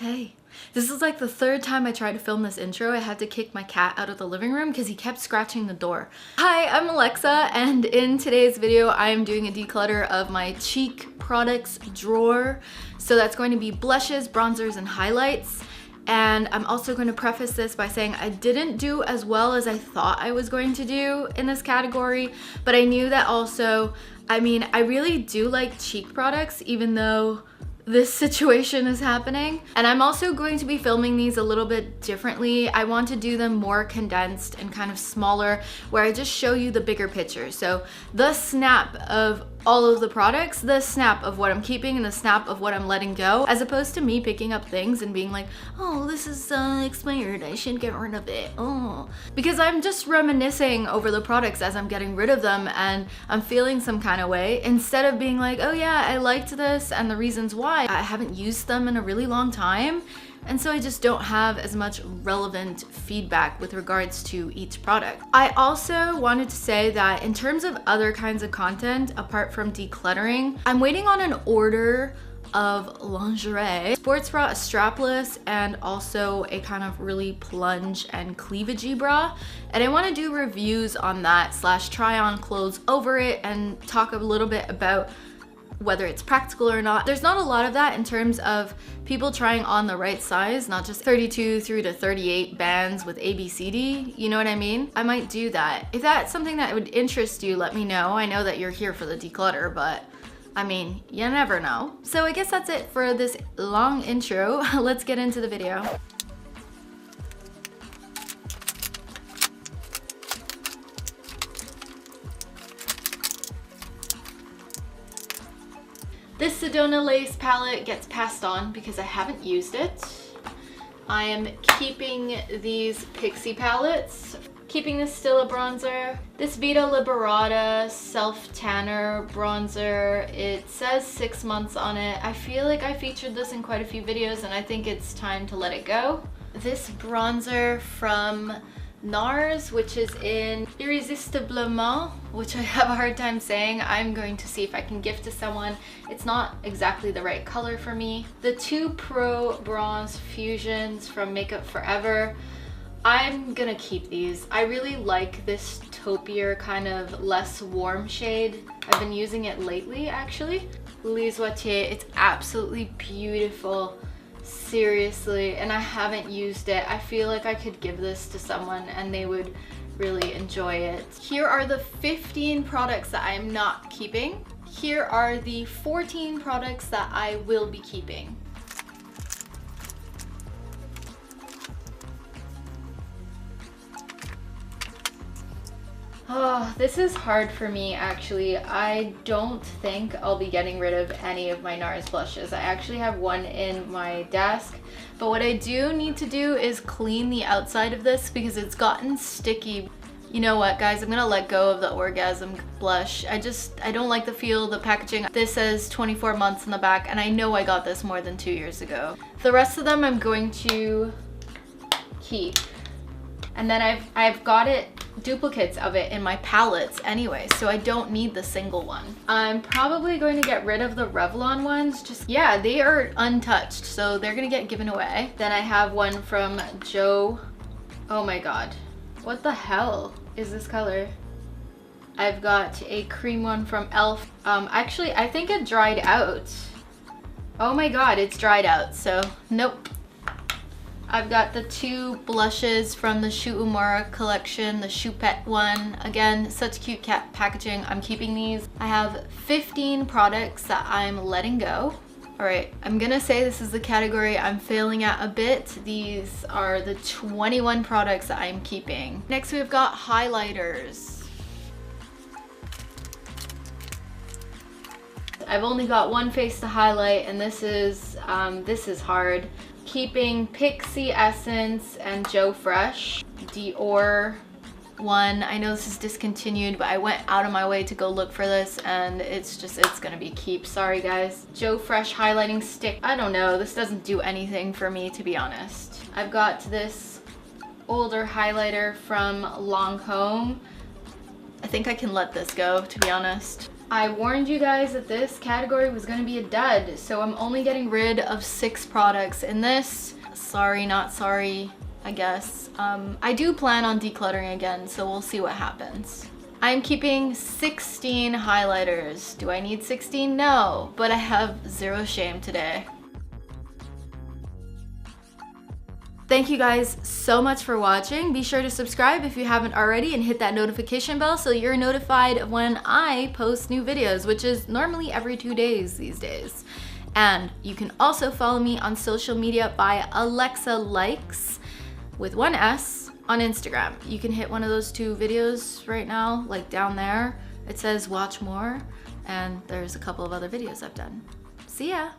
Hey, this is like the third time I tried to film this intro. I had to kick my cat out of the living room because he kept scratching the door. Hi, I'm Alexa, and in today's video, I am doing a declutter of my cheek products drawer. So that's going to be blushes, bronzers, and highlights. And I'm also going to preface this by saying I didn't do as well as I thought I was going to do in this category, but I knew that also, I really do like cheek products, even though this situation is happening. And I'm also going to be filming these a little bit differently. I want to do them more condensed and kind of smaller, where I just show you the bigger picture. So the snap of all of the products, the snap of what I'm keeping and the snap of what I'm letting go, as opposed to me picking up things and being like, oh, this is expired, I shouldn't get rid of it, oh. Because I'm just reminiscing over the products as I'm getting rid of them, and I'm feeling some kind of way, instead of being like, oh yeah, I liked this and the reasons why. I haven't used them in a really long time, and so I just don't have as much relevant feedback with regards to each product. I also wanted to say that in terms of other kinds of content, apart from decluttering, I'm waiting on an order of lingerie, sports bra, a strapless, and also a kind of really plunge and cleavagey bra. And I want to do reviews on that / try on clothes over it and talk a little bit about whether it's practical or not. There's not a lot of that in terms of people trying on the right size, not just 32 through to 38 bands with ABCD, you know what I mean? I might do that. If that's something that would interest you, let me know. I know that you're here for the declutter, but I mean, you never know. So I guess that's it for this long intro. Let's get into the video. This Sedona Lace palette gets passed on because I haven't used it. I am keeping these Pixie palettes, keeping this Stila bronzer, this Vita Liberata Self Tanner bronzer. It says 6 months on it. I feel like I featured this in quite a few videos and I think it's time to let it go. This bronzer from NARS, which is in Irresistiblement, which I have a hard time saying. I'm going to see if I can gift to someone. It's not exactly the right color for me. The two Pro Bronze Fusions from Makeup Forever. I'm gonna keep these. I really like this taupier, kind of less warm shade. I've been using it lately, actually. Les Wattier, it's absolutely beautiful. Seriously, and I haven't used it. I feel like I could give this to someone and they would really enjoy it. Here are the 15 products that I'm not keeping. Here are the 14 products that I will be keeping. Oh, this is hard for me actually. I don't think I'll be getting rid of any of my NARS blushes. I actually have one in my desk, but what I do need to do is clean the outside of this because it's gotten sticky. You know what, guys, I'm gonna let go of the Orgasm blush. I don't like the feel of the packaging. This says 24 months in the back, and I know I got this more than 2 years ago. The rest of them I'm going to keep. And then I've got duplicates of it in my palettes anyway, so I don't need the single one. I'm probably going to get rid of the Revlon ones. Yeah, they are untouched, so they're gonna get given away. Then I have one from Joe. Oh my god, what the hell is this color? I've got a cream one from e.l.f. Actually, I think it dried out. Oh my god, it's dried out, so nope. I've got the two blushes from the Shu Uemura collection, the Choupette one. Again, such cute cat packaging. I'm keeping these. I have 15 products that I'm letting go. All right, I'm gonna say this is the category I'm failing at a bit. These are the 21 products that I'm keeping. Next, we've got highlighters. I've only got one face to highlight, and this is hard. Keeping Pixie Essence and Joe Fresh Dior one. I know this is discontinued, but I went out of my way to go look for this, and it's gonna be keep. Sorry guys. Joe Fresh highlighting stick. I don't know, this doesn't do anything for me, to be honest. I've got this older highlighter from Lancome. I think I can let this go, to be honest. I warned you guys that this category was gonna be a dud, so I'm only getting rid of 6 products in this. Sorry, not sorry, I guess. I do plan on decluttering again, so we'll see what happens. I'm keeping 16 highlighters. Do I need 16? No, but I have zero shame today. Thank you guys so much for watching. Be sure to subscribe if you haven't already and hit that notification bell so you're notified when I post new videos, which is normally every 2 days these days. And you can also follow me on social media by Alexa Likes with 1 S on Instagram. You can hit one of those 2 videos right now, like down there. It says watch more, and there's a couple of other videos I've done. See ya.